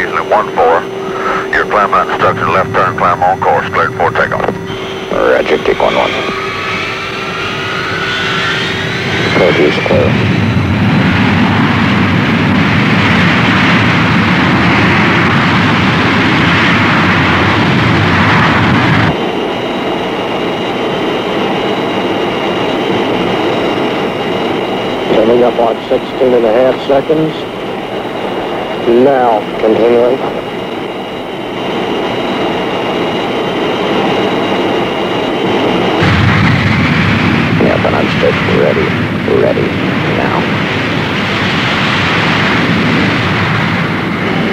diesel at 1-4. Your climb out instruction, left turn, climb on course, cleared for takeoff. Roger, kick 1-1. Approach is clear. Coming up on 16.5 seconds. Now, continuing. Yep, and I'm straight. Ready, now.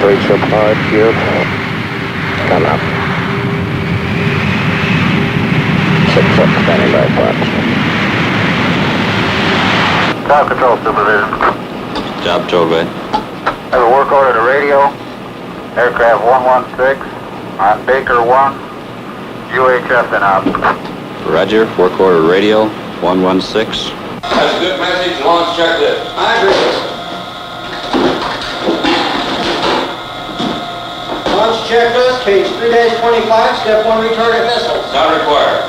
3 trip hard, gear, come up. 6 up, standing by box. Top control supervision. Job, Joe, good. Have a work order to radio. Aircraft 116 on Baker 1. UHF and out. Roger, work order radio, 116. That's a good message. Launch checklist. I agree. Launch checklist, case 3-25, step 1, retarget missiles. Sound required.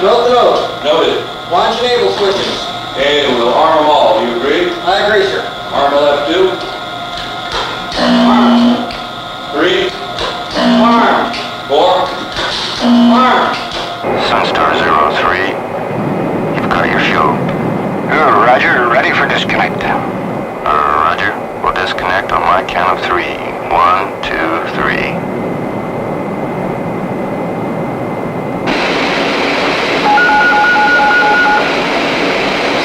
Note the note. Noted. Launch enable switches. Okay, we'll arm them all. You agree? I agree, sir. Arm LF2. Arm. 3. Arm. 4. Arm. Sunstar 03. You've got your fuel. Roger, ready for disconnect. Roger. We'll disconnect on my count of 3. 1, 2, 3.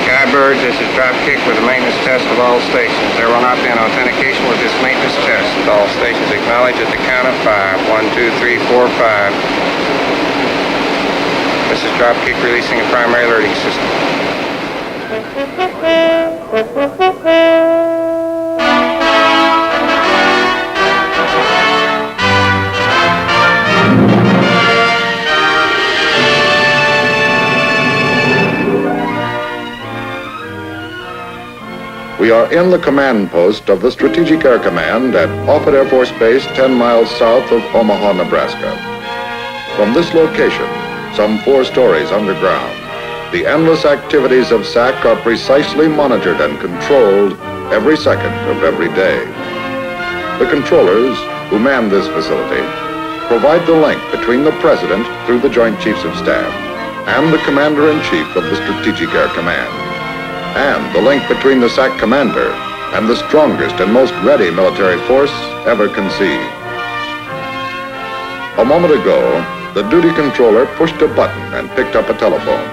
Skybirds, this is Dropkick with a maintenance test of all stations. There will not be an authentication with this maintenance test. All stations acknowledge at the count of 5. 1, 2, 3, 4, 5. This is Dropkick releasing a primary alerting system. We are in the command post of the Strategic Air Command at Offutt Air Force Base, 10 miles south of Omaha, Nebraska. From this location, some 4 stories underground, the endless activities of SAC are precisely monitored and controlled every second of every day. The controllers who man this facility provide the link between the President through the Joint Chiefs of Staff and the Commander-in-Chief of the Strategic Air Command, and the link between the SAC commander and the strongest and most ready military force ever conceived. A moment ago, the duty controller pushed a button and picked up a telephone.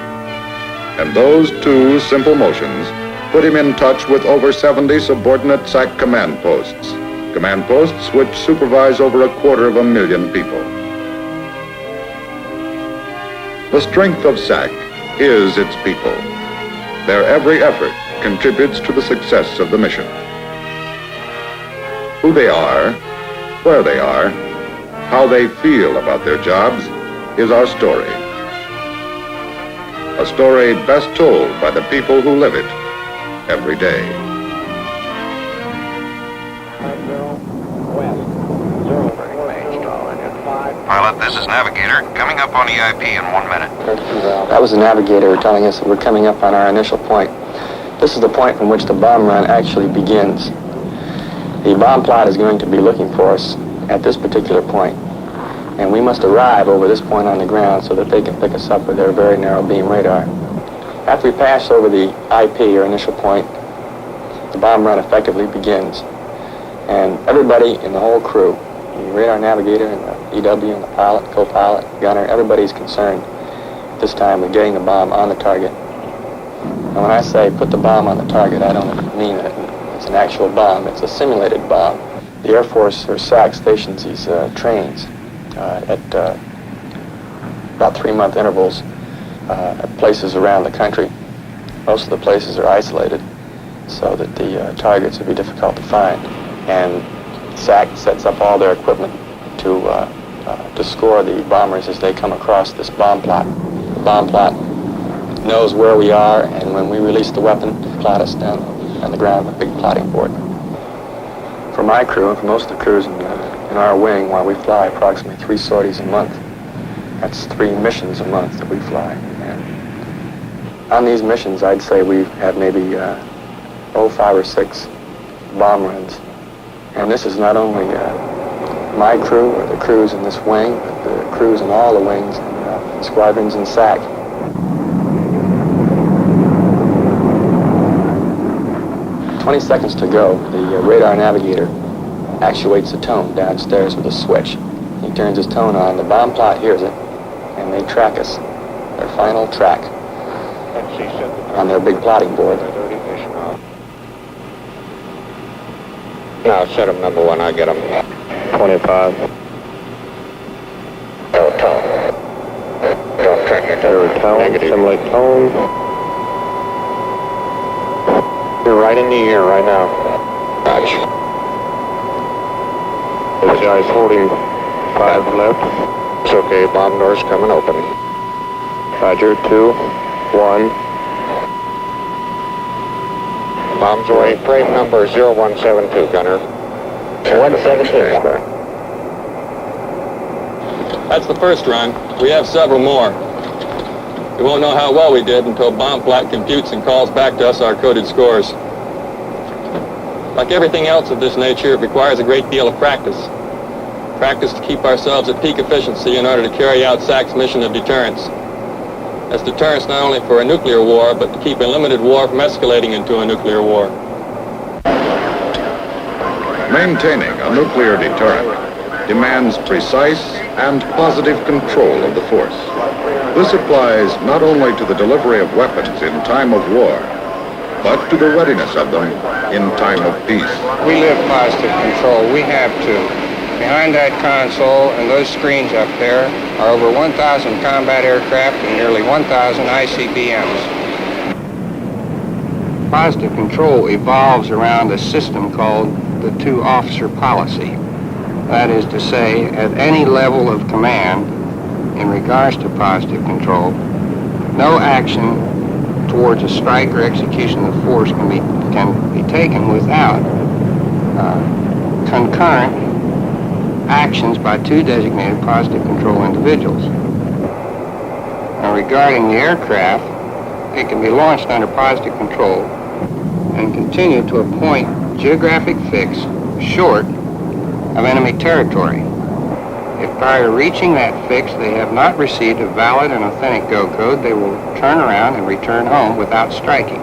And those 2 simple motions put him in touch with over 70 subordinate SAC command posts which supervise over 250,000 people. The strength of SAC is its people. Their every effort contributes to the success of the mission. Who they are, where they are, how they feel about their jobs is our story. A story best told by the people who live it every day. Pilot, this is Navigator. Coming up on EIP in 1 minute. That was the navigator telling us that we're coming up on our initial point. This is the point from which the bomb run actually begins. The bomb plot is going to be looking for us at this particular point, and we must arrive over this point on the ground so that they can pick us up with their very narrow beam radar. After we pass over the IP, or initial point, the bomb run effectively begins, and everybody in the whole crew, the radar navigator and the EW and the pilot, co-pilot, gunner, everybody's concerned this time with getting the bomb on the target. And when I say put the bomb on the target, I don't mean that it's an actual bomb. It's a simulated bomb. The Air Force, or SAC, stations these trains at about 3-month intervals at places around the country. Most of the places are isolated so that the targets would be difficult to find. And SAC sets up all their equipment to score the bombers as they come across this bomb plot. The bomb plot knows where we are, and when we release the weapon, plot us down on the ground with a big plotting board. For my crew, and for most of the crews in in our wing while we fly approximately 3 sorties a month. That's 3 missions a month that we fly. And on these missions, I'd say we have maybe 5 or 6 bomb runs. And this is not only my crew or the crews in this wing, but the crews in all the wings and squadrons in SAC. "20 seconds to go, the radar navigator actuates the tone downstairs with a switch. He turns his tone on, the bomb plot hears it, and they track us, their final track, on their big plotting board. Now, set him number 1, I get him. 25. Oh, tone. Don't track your tone. Negative. Simulate tone. You're right in the ear right now. Roger. The guy's holding 5 left. It's okay, bomb door's coming open. Roger, 2, 1. Bombs away. Frame number 0172, gunner. 172. That's the first run. We have several more. We won't know how well we did until bomb plot computes and calls back to us our coded scores. Like everything else of this nature, it requires a great deal of practice. Practice to keep ourselves at peak efficiency in order to carry out SAC's mission of deterrence. That's deterrence not only for a nuclear war, but to keep a limited war from escalating into a nuclear war. Maintaining a nuclear deterrent demands precise and positive control of the force. This applies not only to the delivery of weapons in time of war, but to the readiness of them in time of peace. We live positive control. We have to. Behind that console and those screens up there are over 1,000 combat aircraft and nearly 1,000 ICBMs. Positive control evolves around a system called the 2-officer policy. That is to say, at any level of command, in regards to positive control, no action towards a strike or execution of force can be taken without concurrent actions by 2 designated positive control individuals. Now, regarding the aircraft, it can be launched under positive control and continue to a point geographic fix short of enemy territory. If prior to reaching that fix they have not received a valid and authentic go code, they will turn around and return home without striking.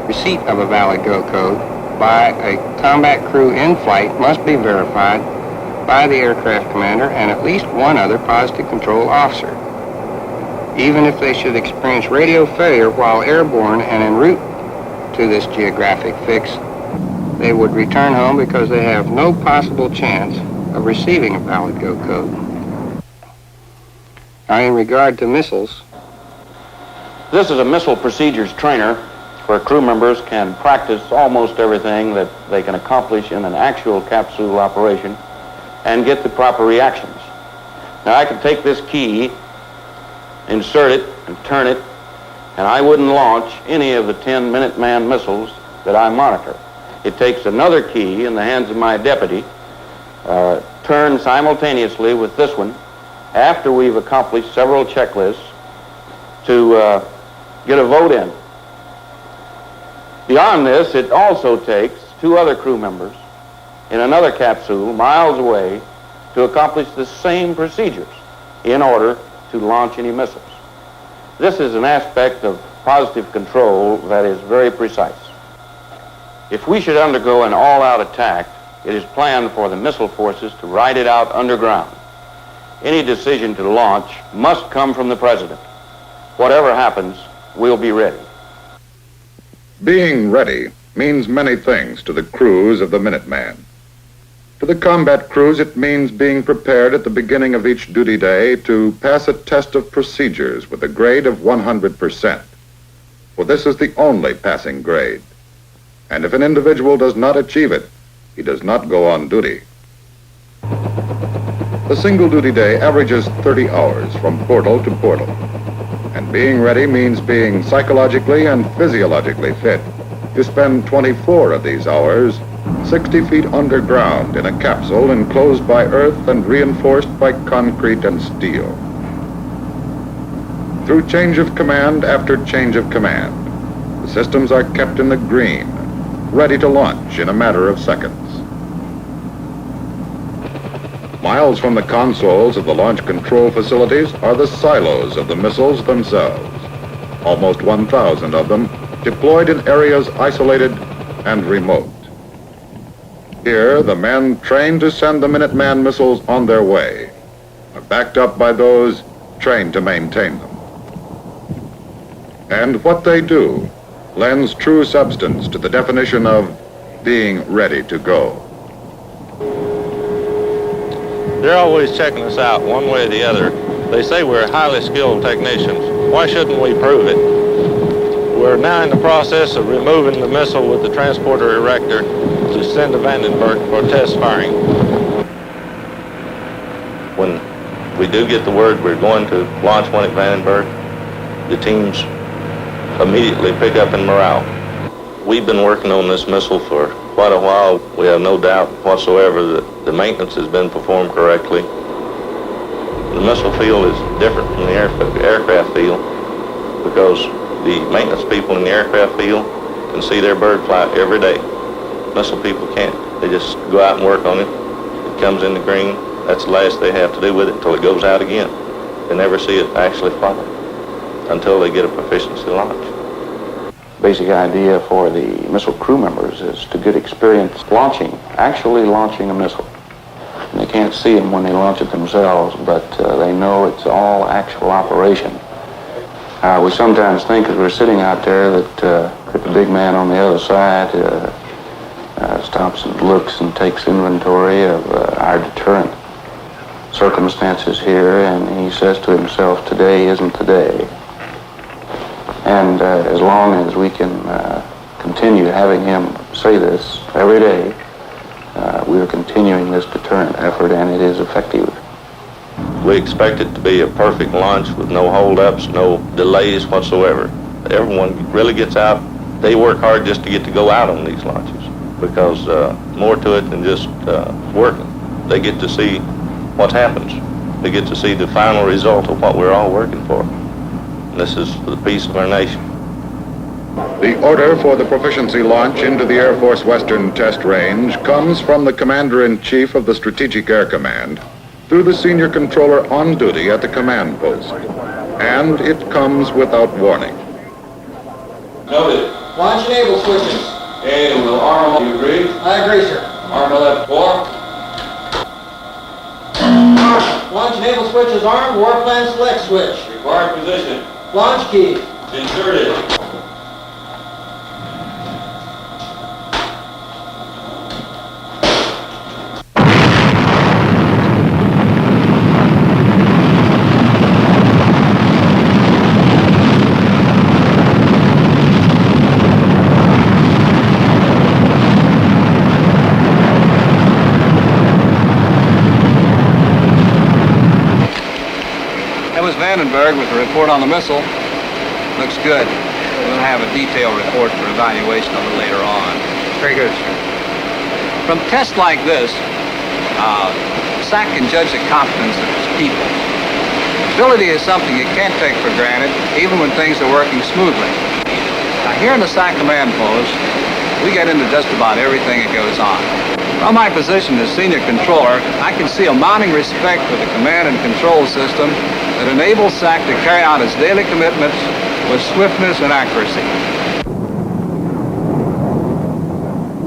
Receipt of a valid go code by a combat crew in flight must be verified by the aircraft commander and at least 1 other positive control officer. Even if they should experience radio failure while airborne and en route to this geographic fix, they would return home because they have no possible chance of receiving a valid go code. Now, in regard to missiles, This is a missile procedures trainer where crew members can practice almost everything that they can accomplish in an actual capsule operation and get the proper reactions. Now, I could take this key, insert it, and turn it, and I wouldn't launch any of the 10 Minuteman missiles that I monitor. It takes another key in the hands of my deputy, turned simultaneously with this one, after we've accomplished several checklists, to get a vote in. Beyond this, it also takes 2 other crew members in another capsule miles away to accomplish the same procedures in order to launch any missiles. This is an aspect of positive control that is very precise. If we should undergo an all-out attack, it is planned for the missile forces to ride it out underground. Any decision to launch must come from the President. Whatever happens, we'll be ready. Being ready means many things to the crews of the Minuteman. To the combat crews, it means being prepared at the beginning of each duty day to pass a test of procedures with a grade of 100%. For this is the only passing grade. And if an individual does not achieve it, he does not go on duty. The single duty day averages 30 hours from portal to portal. And being ready means being psychologically and physiologically fit to spend 24 of these hours 60 feet underground in a capsule enclosed by earth and reinforced by concrete and steel. Through change of command after change of command, the systems are kept in the green, ready to launch in a matter of seconds. Miles from the consoles of the launch control facilities are the silos of the missiles themselves, almost 1,000 of them deployed in areas isolated and remote. Here, the men trained to send the Minuteman missiles on their way are backed up by those trained to maintain them. And what they do lends true substance to the definition of being ready to go. They're always checking us out one way or the other. They say we're highly skilled technicians. Why shouldn't we prove it? We're now in the process of removing the missile with the transporter erector to send to Vandenberg for test firing. When we do get the word we're going to launch one at Vandenberg, the teams immediately pick up in morale. We've been working on this missile for quite a while. We have no doubt whatsoever that the maintenance has been performed correctly. The missile field is different from the aircraft field because the maintenance people in the aircraft field can see their bird fly every day. Missile people can't. They just go out and work on it. It comes in the green. That's the last they have to do with it until it goes out again. They never see it actually fly until they get a proficiency launch. Basic idea for the missile crew members is to get experience actually launching a missile. And they can't see them when they launch it themselves, but they know it's all actual operation. We sometimes think as we're sitting out there that the big man on the other side stops and looks and takes inventory of our deterrent circumstances here, and he says to himself, today isn't the day. And as long as we can continue having him say this every day, we are continuing this deterrent effort, and it is effective. We expect it to be a perfect launch with no holdups, no delays whatsoever. Everyone really gets out. They work hard just to get to go out on these launches because more to it than just working. They get to see what happens. They get to see the final result of what we're all working for. This is for the peace of our nation. The order for the proficiency launch into the Air Force Western Test Range comes from the Commander-in-Chief of the Strategic Air Command through the senior controller on duty at the command post. And it comes without warning. Noted. Launch enable switches. Okay, we'll arm them all. You agree? I agree, sir. Arm the left 4. Launch enable switch is armed. Warplan select switch. Required position. Launch key. Inserted. Vandenberg with a report on the missile. Looks good. We'll have a detailed report for evaluation a little later on. Very good, sir. From tests like this, SAC can judge the competence of its people. Ability is something you can't take for granted, even when things are working smoothly. Now, here in the SAC command post, we get into just about everything that goes on. From my position as senior controller, I can see a mounting respect for the command and control system that enables SAC to carry out its daily commitments with swiftness and accuracy.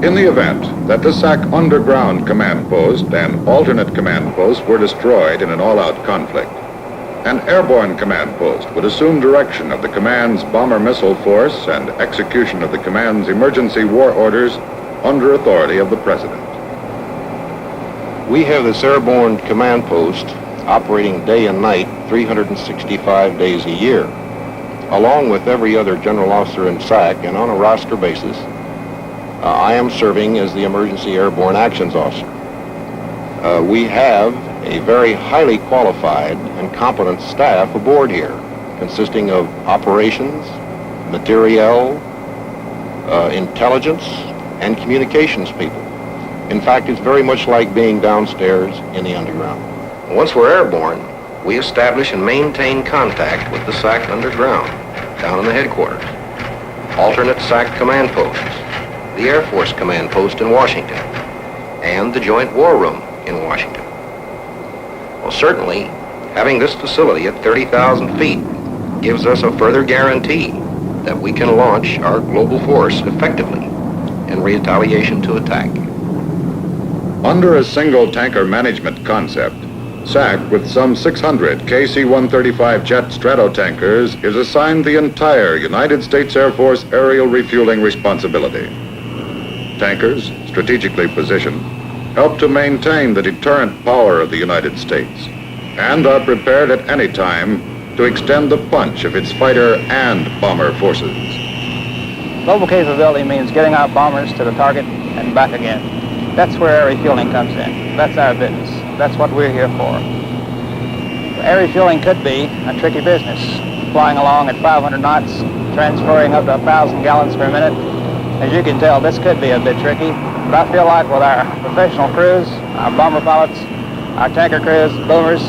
In the event that the SAC underground command post and alternate command posts were destroyed in an all-out conflict, an airborne command post would assume direction of the command's bomber missile force and execution of the command's emergency war orders under authority of the President. We have this airborne command post operating day and night 365 days a year, along with every other general officer in SAC, and on a roster basis. I am serving as the Emergency Airborne Actions Officer. We have a very highly qualified and competent staff aboard here, consisting of operations, materiel, intelligence, and communications people. In fact, it's very much like being downstairs in the underground. Once we're airborne, we establish and maintain contact with the SAC underground, down in the headquarters. Alternate SAC command posts, the Air Force command post in Washington, and the Joint War Room in Washington. Well, certainly, having this facility at 30,000 feet gives us a further guarantee that we can launch our global force effectively in retaliation to attack. Under a single tanker management concept, SAC, with some 600 KC-135 jet stratotankers, is assigned the entire United States Air Force aerial refueling responsibility. Tankers, strategically positioned, help to maintain the deterrent power of the United States and are prepared at any time to extend the punch of its fighter and bomber forces. Global capability means getting our bombers to the target and back again. That's where air refueling comes in. That's our business. That's what we're here for. Air refueling could be a tricky business. Flying along at 500 knots, transferring up to 1,000 gallons per minute. As you can tell, this could be a bit tricky, but I feel like with our professional crews, our bomber pilots, our tanker crews, boomers,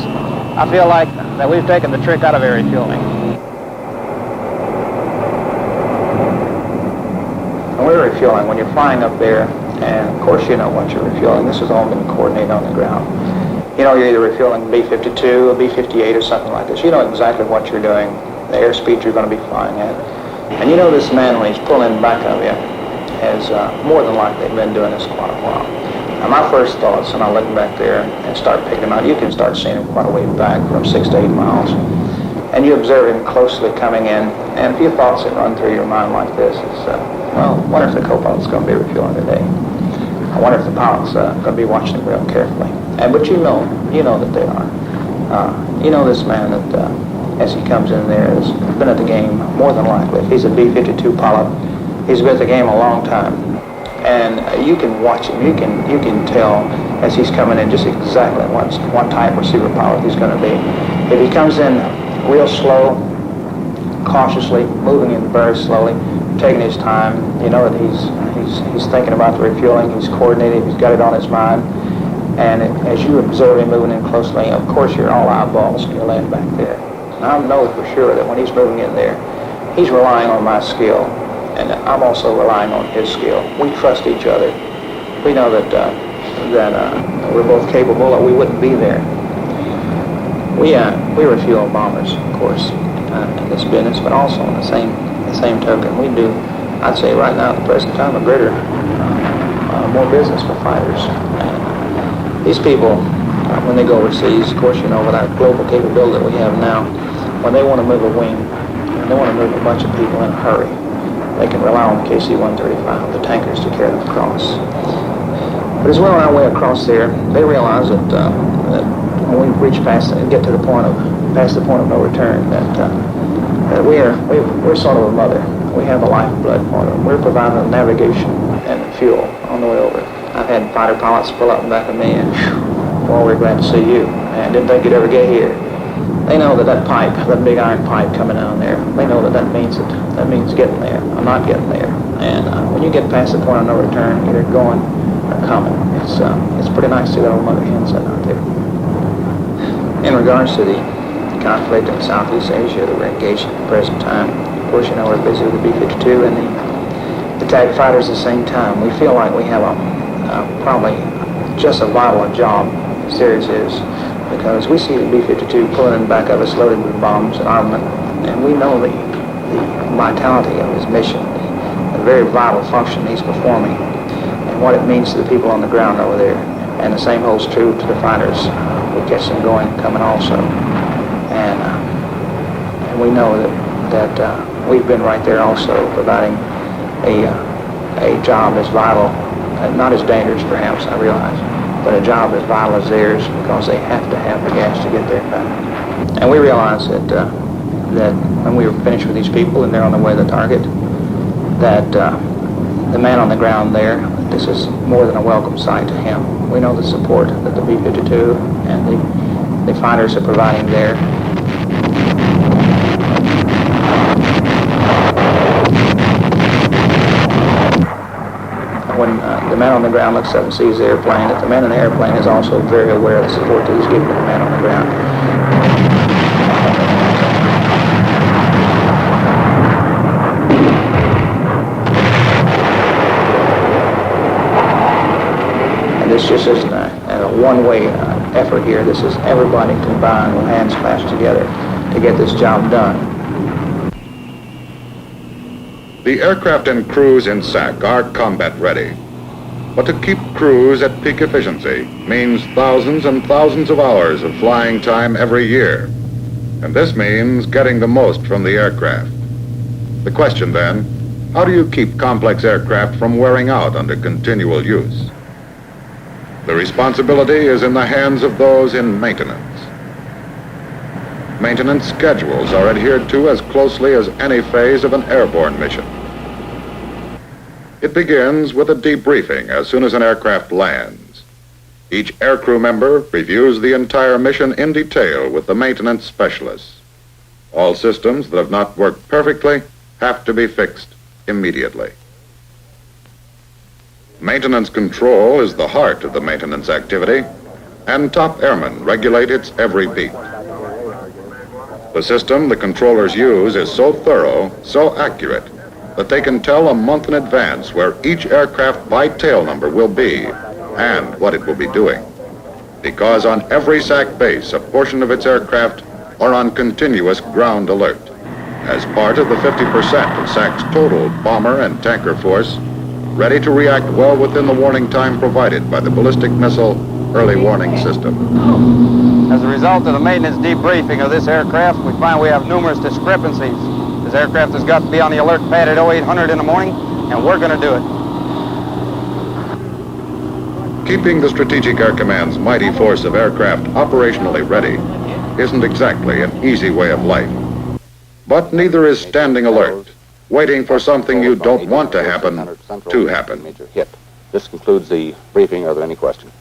I feel like that we've taken the trick out of air refueling. When we're refueling, when you're flying up there, and of course you know what you're refueling. This has all been coordinated on the ground. You know, you're either refueling B-52 or B-58 or something like this. You know exactly what you're doing, the airspeed you're going to be flying at. And you know this man, when he's pulling back of you, has more than likely been doing this quite a while. Now, my first thoughts, when I look back there and start picking him out, you can start seeing him quite a way back, from 6 to 8 miles. And you observe him closely coming in, and a few thoughts that run through your mind like this is, well, I wonder if the co-pilot's going to be refueling today. I wonder if the pilot's going to be watching it real carefully. But you know that they are. You know this man that as he comes in there has been at the game more than likely. If he's a B-52 pilot, he's been at the game a long time. And you can watch him. You can tell as he's coming in just exactly what type receiver pilot he's going to be. If he comes in real slow, cautiously, moving in very slowly, taking his time, you know that he's thinking about the refueling, he's coordinating, he's got it on his mind. And as you observe him moving in closely, of course you're all eyeballs and you're laying back there. And I know for sure that when he's moving in there, he's relying on my skill, and I'm also relying on his skill. We trust each other. We know that we're both capable, or we wouldn't be there. We refuel bombers, of course, in this business, but also on the same token, we do, I'd say right now at the present time, a greater, more business for fighters. These people, when they go overseas, of course, you know, with our global capability that we have now, when they want to move a wing, when they want to move a bunch of people in a hurry, they can rely on the KC-135, the tankers, to carry them across. But as we're on our way across there, they realize that when we reach past and get to the point of no return, that we're sort of a mother. We have a lifeblood for them. We're providing them navigation and fuel on the way over. I've had fighter pilots pull up in back of me and, well, we're glad to see you. And didn't think you'd ever get here. They know that pipe, that big iron pipe coming down there, they know that means getting there. I'm not getting there. And when you get past the point of no return, either going or coming, it's pretty nice to see that old mother hen sitting out there. In regards to the conflict in Southeast Asia that we're engaged in at the present time, of course, you know, we're busy with the B-52 and the TAG fighters at the same time. We feel like we have probably just as vital a job as theirs is, because we see the B-52 pulling in back of us loaded with bombs and armament, and we know the vitality of his mission, the very vital function he's performing, and what it means to the people on the ground over there. And the same holds true to the fighters. We catch them going and coming also. And we know that we've been right there also providing a job as vital, not as dangerous perhaps, I realize, but a job as vital as theirs, because they have to have the gas to get there back. And we realize that when we were finished with these people and they're on their way to the target, that the man on the ground there, this is more than a welcome sight to him. We know the support that the B-52 and the fighters are providing there. When the man on the ground looks up and sees the airplane, that the man in the airplane is also very aware of the support that he's giving to the man on the ground. This just isn't a one-way effort here. This is everybody combined with hands clasped together to get this job done. The aircraft and crews in SAC are combat ready. But to keep crews at peak efficiency means thousands and thousands of hours of flying time every year. And this means getting the most from the aircraft. The question then, how do you keep complex aircraft from wearing out under continual use? The responsibility is in the hands of those in maintenance. Maintenance schedules are adhered to as closely as any phase of an airborne mission. It begins with a debriefing as soon as an aircraft lands. Each aircrew member reviews the entire mission in detail with the maintenance specialists. All systems that have not worked perfectly have to be fixed immediately. Maintenance control is the heart of the maintenance activity, and top airmen regulate its every beat. The system the controllers use is so thorough, so accurate, that they can tell a month in advance where each aircraft by tail number will be and what it will be doing. Because on every SAC base, a portion of its aircraft are on continuous ground alert. As part of the 50% of SAC's total bomber and tanker force, ready to react well within the warning time provided by the ballistic missile early warning system. As a result of the maintenance debriefing of this aircraft, we find we have numerous discrepancies. This aircraft has got to be on the alert pad at 0800 in the morning, and we're going to do it. Keeping the Strategic Air Command's mighty force of aircraft operationally ready isn't exactly an easy way of life. But neither is standing alert, waiting for something you don't want to happen to happen. Major hit. This concludes the briefing. Are there any questions?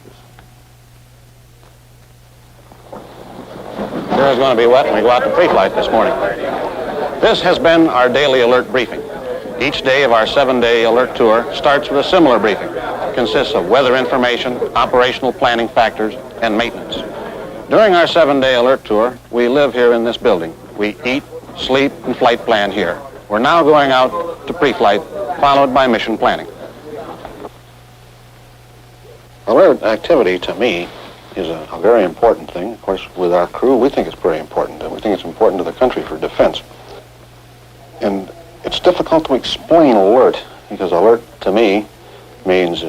Sure is going to be wet when we go out to pre-flight this morning. This has been our daily alert briefing. Each day of our 7-day alert tour starts with a similar briefing. It consists of weather information, operational planning factors, and maintenance. During our 7-day alert tour, we live here in this building. We eat, sleep, and flight plan here. We're now going out to pre-flight, followed by mission planning. Alert activity, to me, is a very important thing. Of course, with our crew, we think it's very important. And we think it's important to the country for defense. And it's difficult to explain alert, because alert, to me, means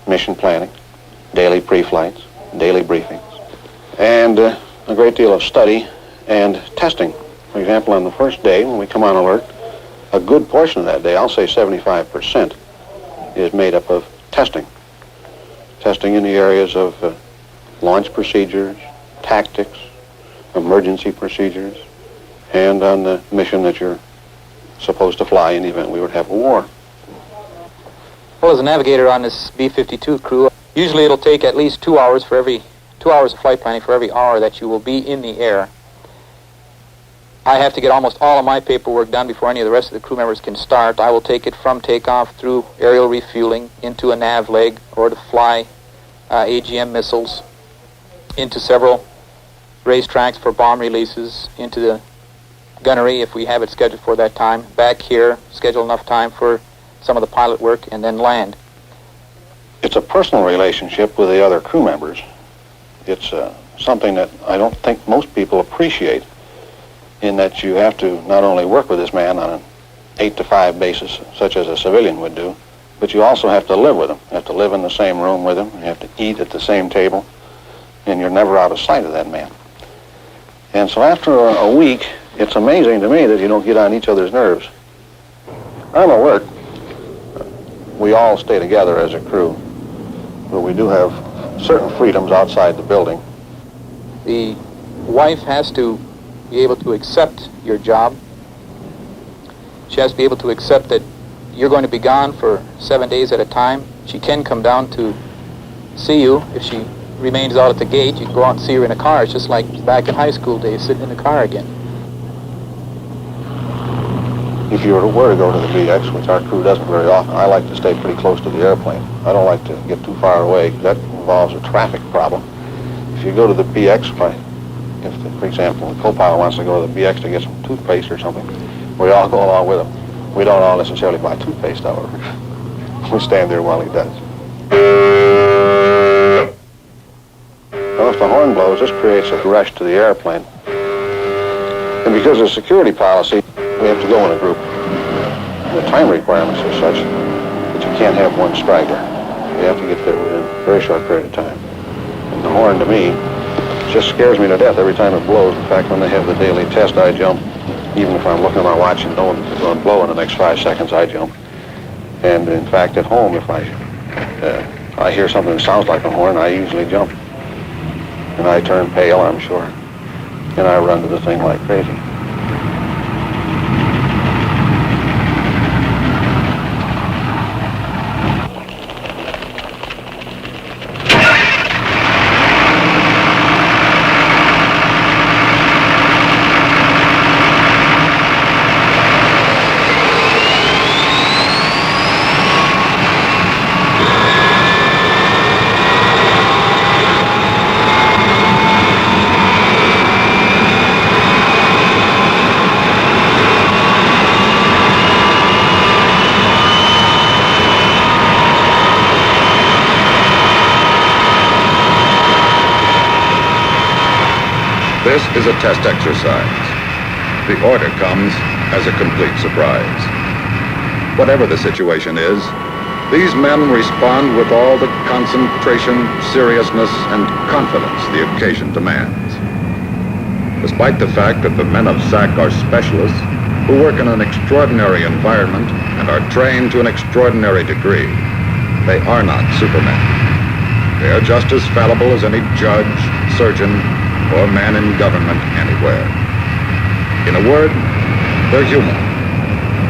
mission planning, daily pre-flights, daily briefings, and a great deal of study and testing. For example, on the first day, when we come on alert, a good portion of that day, I'll say 75%, is made up of testing. Testing in the areas of launch procedures, tactics, emergency procedures, and on the mission that you're supposed to fly in the event we would have a war. Well, as a navigator on this B-52 crew, usually it'll take at least 2 hours for every 2 hours of flight planning for every hour that you will be in the air. I have to get almost all of my paperwork done before any of the rest of the crew members can start. I will take it from takeoff through aerial refueling into a nav leg or to fly AGM missiles into several racetracks for bomb releases, into the gunnery if we have it scheduled for that time, back here, schedule enough time for some of the pilot work, and then land. It's a personal relationship with the other crew members. It's something that I don't think most people appreciate, in that you have to not only work with this man on an 8-to-5 basis, such as a civilian would do, but you also have to live with him. You have to live in the same room with him. You have to eat at the same table, and you're never out of sight of that man. And so after a week, it's amazing to me that you don't get on each other's nerves. On alert, we all stay together as a crew, but we do have certain freedoms outside the building. The wife has to be able to accept your job. She has to be able to accept that you're going to be gone for 7 days at a time. She can come down to see you. If she remains out at the gate, you can go out and see her in a car. It's just like back in high school days, sitting in the car again. if you were to go to the BX, which our crew doesn't very often, I like to stay pretty close to the airplane. I don't like to get too far away. That involves a traffic problem. If you go to the BX, for example, the co-pilot wants to go to the BX to get some toothpaste or something, we all go along with him. We don't all necessarily buy toothpaste, however. We stand there while he does. Well, if the horn blows, this creates a rush to the airplane. And because of security policy, we have to go in a group. The time requirements are such that you can't have one striker. You have to get there within a very short period of time. And the horn, to me, just scares me to death every time it blows. In fact, when they have the daily test, I jump. Even if I'm looking at my watch and knowing it's going to blow in the next 5 seconds, I jump. And in fact, at home, if I hear something that sounds like a horn, I usually jump. And I turn pale, I'm sure. And I run to the thing like crazy. This is a test exercise. The order comes as a complete surprise. Whatever the situation is, these men respond with all the concentration, seriousness, and confidence the occasion demands. Despite the fact that the men of SAC are specialists who work in an extraordinary environment and are trained to an extraordinary degree, they are not supermen. They are just as fallible as any judge, surgeon, or man in government anywhere. In a word, they're human,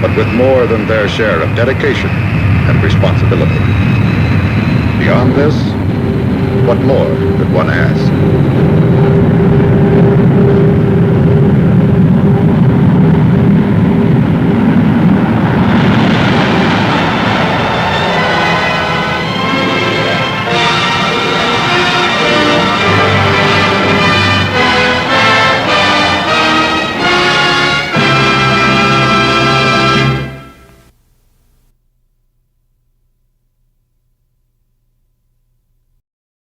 but with more than their share of dedication and responsibility. Beyond this, what more could one ask?